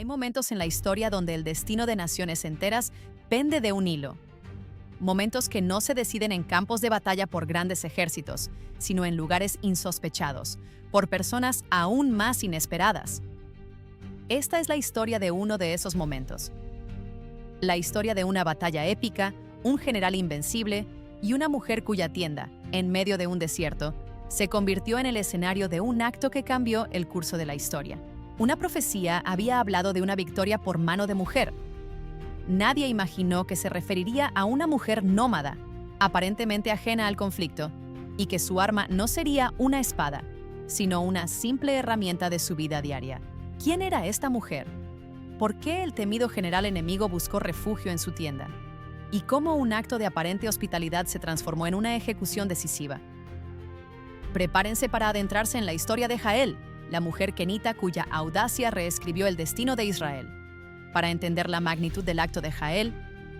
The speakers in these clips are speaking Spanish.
momentos en la historia donde el destino de naciones enteras pende de un hilo. Momentos que no se deciden en campos de batalla por grandes ejércitos, sino en lugares insospechados, por personas aún más inesperadas. Esta es la historia de uno de esos momentos. La historia de una batalla épica, un general invencible y una mujer cuya tienda, en medio de un desierto, se convirtió en el escenario de un acto que cambió el curso de la historia. Una profecía había hablado de una victoria por mano de mujer. Nadie imaginó que se referiría a una mujer nómada, aparentemente ajena al conflicto, y que su arma no sería una espada, sino una simple herramienta de su vida diaria. ¿Quién era esta mujer? ¿Por qué el temido general enemigo buscó refugio en su tienda? ¿Y cómo un acto de aparente hospitalidad se transformó en una ejecución decisiva? Prepárense para adentrarse en la historia de Jael, la mujer kenita cuya audacia reescribió el destino de Israel. Para entender la magnitud del acto de Jael,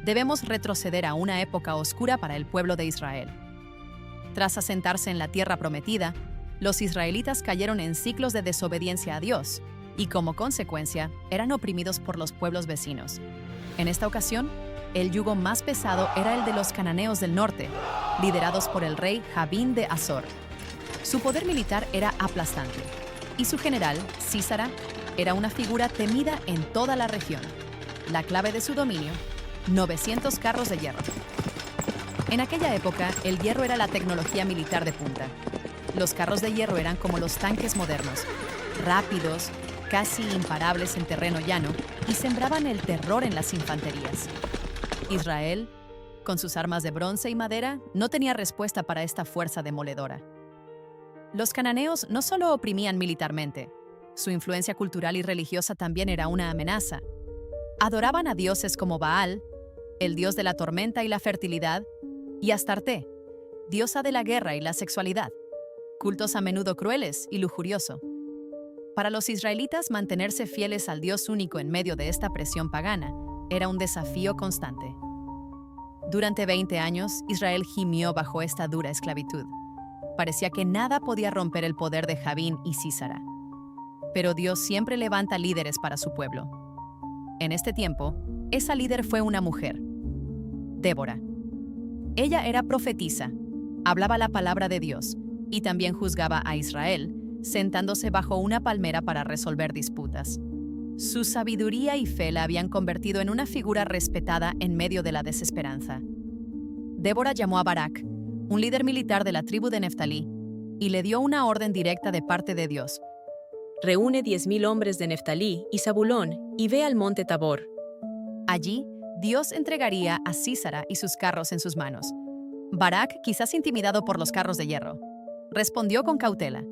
debemos retroceder a una época oscura para el pueblo de Israel. Tras asentarse en la tierra prometida, los israelitas cayeron en ciclos de desobediencia a Dios y, como consecuencia, eran oprimidos por los pueblos vecinos. En esta ocasión, el yugo más pesado era el de los cananeos del norte, liderados por el rey Jabín de Azor. Su poder militar era aplastante, y su general, Sísara, era una figura temida en toda la región. La clave de su dominio: 900 carros de hierro. En aquella época, el hierro era la tecnología militar de punta. Los carros de hierro eran como los tanques modernos, rápidos, casi imparables en terreno llano, y sembraban el terror en las infanterías. Israel, con sus armas de bronce y madera, no tenía respuesta para esta fuerza demoledora. Los cananeos no solo oprimían militarmente, su influencia cultural y religiosa también era una amenaza. Adoraban a dioses como Baal, el dios de la tormenta y la fertilidad, y Astarte, diosa de la guerra y la sexualidad, cultos a menudo crueles y lujurioso. Para los israelitas, mantenerse fieles al Dios único en medio de esta presión pagana era un desafío constante. Durante 20 años, Israel gimió bajo esta dura esclavitud. Parecía que nada podía romper el poder de Jabín y Sísara. Pero Dios siempre levanta líderes para su pueblo. En este tiempo, esa líder fue una mujer, Débora. Ella era profetisa, hablaba la palabra de Dios y también juzgaba a Israel, sentándose bajo una palmera para resolver disputas. Su sabiduría y fe la habían convertido en una figura respetada en medio de la desesperanza. Débora llamó a Barak, un líder militar de la tribu de Neftalí, y le dio una orden directa de parte de Dios. Reúne 10,000 hombres de Neftalí y Zabulón y ve al monte Tabor. Allí, Dios entregaría a Sísara y sus carros en sus manos. Barak, quizás intimidado por los carros de hierro, respondió con cautela.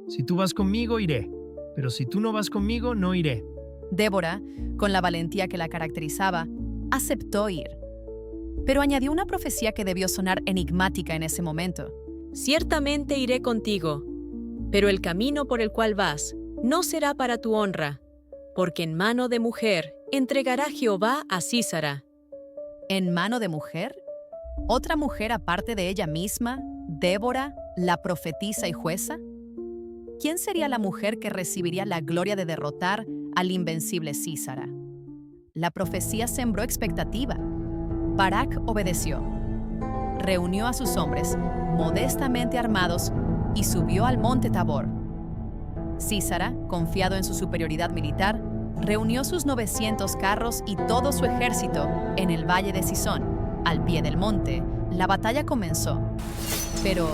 Si tú vas conmigo, iré, pero si tú no vas conmigo, no iré. Débora, con la valentía que la caracterizaba, aceptó ir. Pero añadió una profecía que debió sonar enigmática en ese momento. Ciertamente iré contigo, pero el camino por el cual vas no será para tu honra, porque en mano de mujer entregará Jehová a Sísara. ¿En mano de mujer? ¿Otra mujer aparte de ella misma, Débora, la profetisa y jueza? ¿Quién sería la mujer que recibiría la gloria de derrotar al invencible Sísara? La profecía sembró expectativa. Barak obedeció. Reunió a sus hombres, modestamente armados, y subió al monte Tabor. Sísara, confiado en su superioridad militar, reunió sus 900 carros y todo su ejército en el valle de Sisón. Al pie del monte, la batalla comenzó. Pero,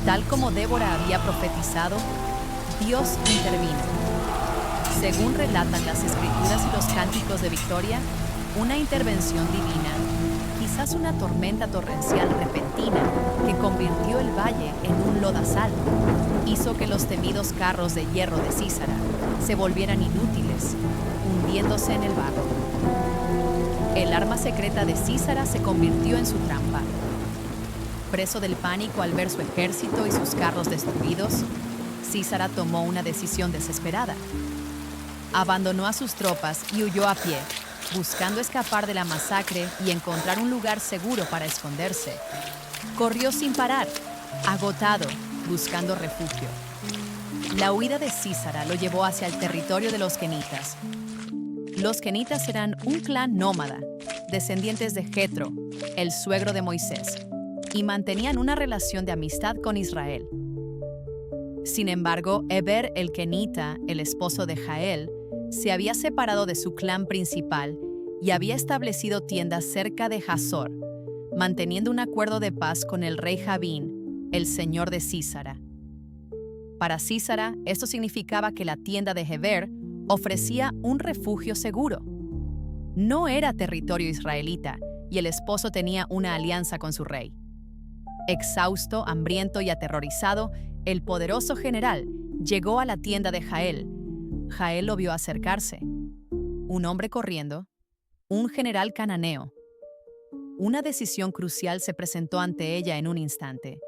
tal como Débora había profetizado, Dios intervino. Según relatan las escrituras y los cánticos de victoria, una intervención divina, quizás una tormenta torrencial repentina que convirtió el valle en un lodazal, hizo que los temidos carros de hierro de Sísara se volvieran inútiles, hundiéndose en el barro. El arma secreta de Sísara se convirtió en su trampa. Preso del pánico al ver su ejército y sus carros destruidos, Sísara tomó una decisión desesperada. Abandonó a sus tropas y huyó a pie, buscando escapar de la masacre y encontrar un lugar seguro para esconderse. Corrió sin parar, agotado, buscando refugio. La huida de Sísara lo llevó hacia el territorio de los kenitas, Los kenitas eran un clan nómada, descendientes de Jetro, el suegro de Moisés, y mantenían una relación de amistad con Israel. Sin embargo, Heber el kenita, el esposo de Jael, se había separado de su clan principal y había establecido tiendas cerca de Hazor, manteniendo un acuerdo de paz con el rey Jabín, el señor de Sísara. Para Sísara, esto significaba que la tienda de Heber ofrecía un refugio seguro. No era territorio israelita y el esposo tenía una alianza con su rey. Exhausto, hambriento y aterrorizado, el poderoso general llegó a la tienda de Jael. Jael lo vio acercarse. Un hombre corriendo, un general cananeo. Una decisión crucial se presentó ante ella en un instante.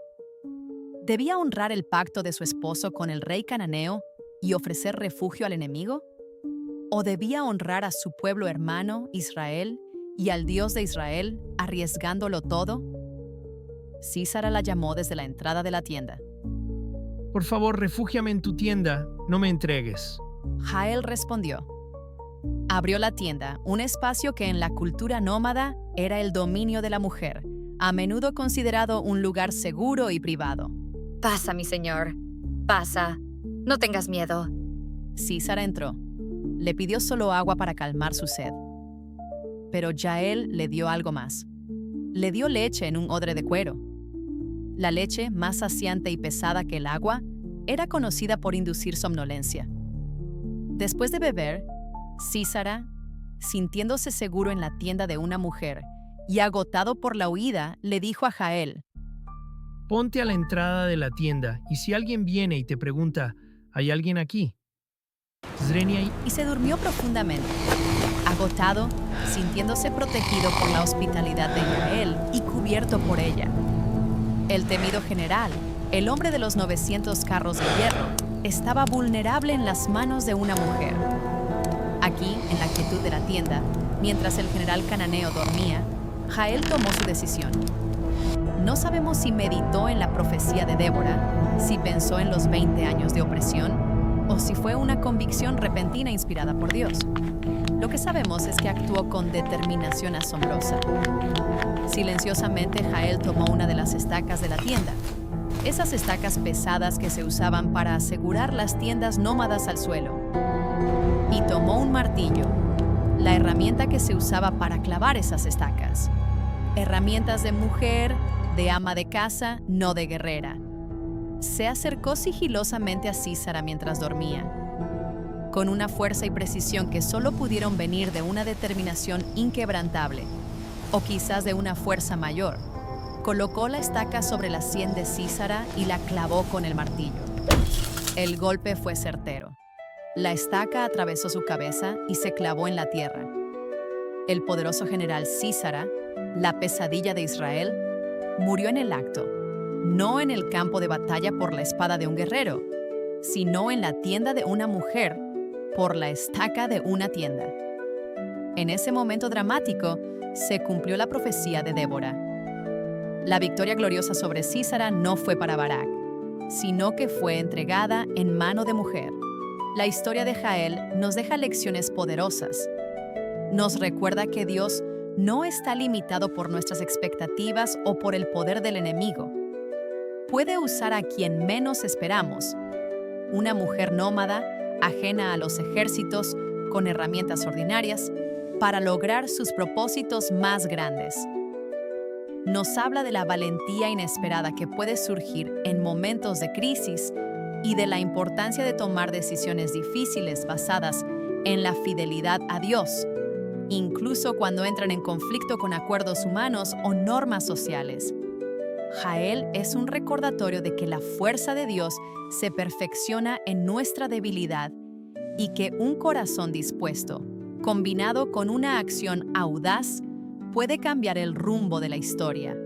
¿Debía honrar el pacto de su esposo con el rey cananeo y ofrecer refugio al enemigo? ¿O debía honrar a su pueblo hermano, Israel, y al Dios de Israel, arriesgándolo todo? Sísara la llamó desde la entrada de la tienda. Por favor, refúgiame en tu tienda, no me entregues. Jael respondió. Abrió la tienda, un espacio que en la cultura nómada era el dominio de la mujer, a menudo considerado un lugar seguro y privado. Pasa, mi señor. Pasa. No tengas miedo. Sísara entró. Le pidió solo agua para calmar su sed. Pero Jael le dio algo más. Le dio leche en un odre de cuero. La leche, más saciante y pesada que el agua, era conocida por inducir somnolencia. Después de beber, Sísara, sintiéndose seguro en la tienda de una mujer y agotado por la huida, le dijo a Jael: Ponte a la entrada de la tienda y si alguien viene y te pregunta, ¿hay alguien aquí? Y se durmió profundamente, agotado, sintiéndose protegido por la hospitalidad de Jael y cubierto por ella. El temido general, el hombre de los 900 carros de hierro, estaba vulnerable en las manos de una mujer. Aquí, en la quietud de la tienda, mientras el general cananeo dormía, Jael tomó su decisión. No sabemos si meditó en la profecía de Débora, si pensó en los 20 años de opresión, o si fue una convicción repentina inspirada por Dios. Lo que sabemos es que actuó con determinación asombrosa. Silenciosamente, Jael tomó una de las estacas de la tienda, esas estacas pesadas que se usaban para asegurar las tiendas nómadas al suelo, y tomó un martillo, la herramienta que se usaba para clavar esas estacas. Herramientas de mujer, de ama de casa, no de guerrera. Se acercó sigilosamente a Sísara mientras dormía. Con una fuerza y precisión que solo pudieron venir de una determinación inquebrantable, o quizás de una fuerza mayor, colocó la estaca sobre la sien de Sísara y la clavó con el martillo. El golpe fue certero. La estaca atravesó su cabeza y se clavó en la tierra. El poderoso general Sísara, la pesadilla de Israel, murió en el acto, no en el campo de batalla por la espada de un guerrero, sino en la tienda de una mujer por la estaca de una tienda. En ese momento dramático se cumplió la profecía de Débora. La victoria gloriosa sobre Sísara no fue para Barak, sino que fue entregada en mano de mujer. La historia de Jael nos deja lecciones poderosas. Nos recuerda que Dios no está limitado por nuestras expectativas o por el poder del enemigo. Puede usar a quien menos esperamos, una mujer nómada, ajena a los ejércitos, con herramientas ordinarias, para lograr sus propósitos más grandes. Nos habla de la valentía inesperada que puede surgir en momentos de crisis y de la importancia de tomar decisiones difíciles basadas en la fidelidad a Dios, incluso cuando entran en conflicto con acuerdos humanos o normas sociales. Jael es un recordatorio de que la fuerza de Dios se perfecciona en nuestra debilidad y que un corazón dispuesto, combinado con una acción audaz, puede cambiar el rumbo de la historia.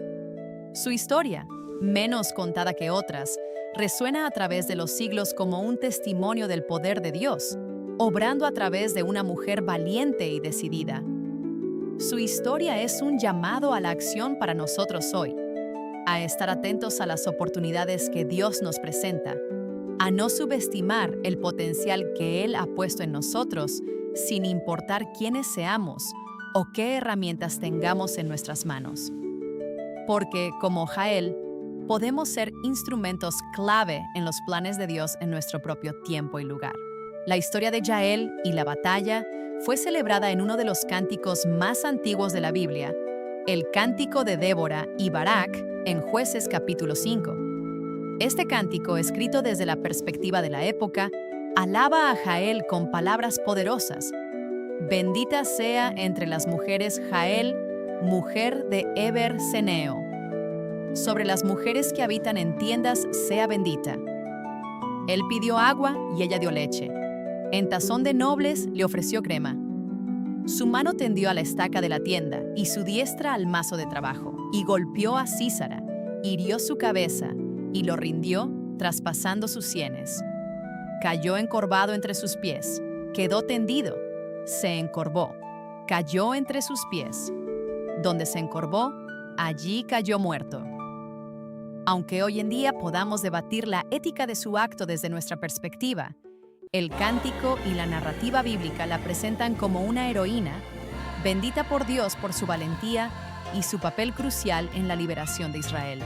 Su historia, menos contada que otras, resuena a través de los siglos como un testimonio del poder de Dios, obrando a través de una mujer valiente y decidida. Su historia es un llamado a la acción para nosotros hoy, a estar atentos a las oportunidades que Dios nos presenta, a no subestimar el potencial que Él ha puesto en nosotros sin importar quiénes seamos o qué herramientas tengamos en nuestras manos. Porque, como Jael, podemos ser instrumentos clave en los planes de Dios en nuestro propio tiempo y lugar. La historia de Jael y la batalla fue celebrada en uno de los cánticos más antiguos de la Biblia, el Cántico de Débora y Barak en Jueces capítulo 5. Este cántico, escrito desde la perspectiva de la época, alaba a Jael con palabras poderosas. Bendita sea entre las mujeres Jael, mujer de Heber Ceneo. Sobre las mujeres que habitan en tiendas sea bendita. Él pidió agua y ella dio leche. En tazón de nobles le ofreció crema. Su mano tendió a la estaca de la tienda y su diestra al mazo de trabajo, y golpeó a Sísara, hirió su cabeza y lo rindió, traspasando sus sienes. Cayó encorvado entre sus pies, quedó tendido, se encorvó, cayó entre sus pies. Donde se encorvó, allí cayó muerto. Aunque hoy en día podamos debatir la ética de su acto desde nuestra perspectiva, el cántico y la narrativa bíblica la presentan como una heroína, bendita por Dios por su valentía y su papel crucial en la liberación de Israel.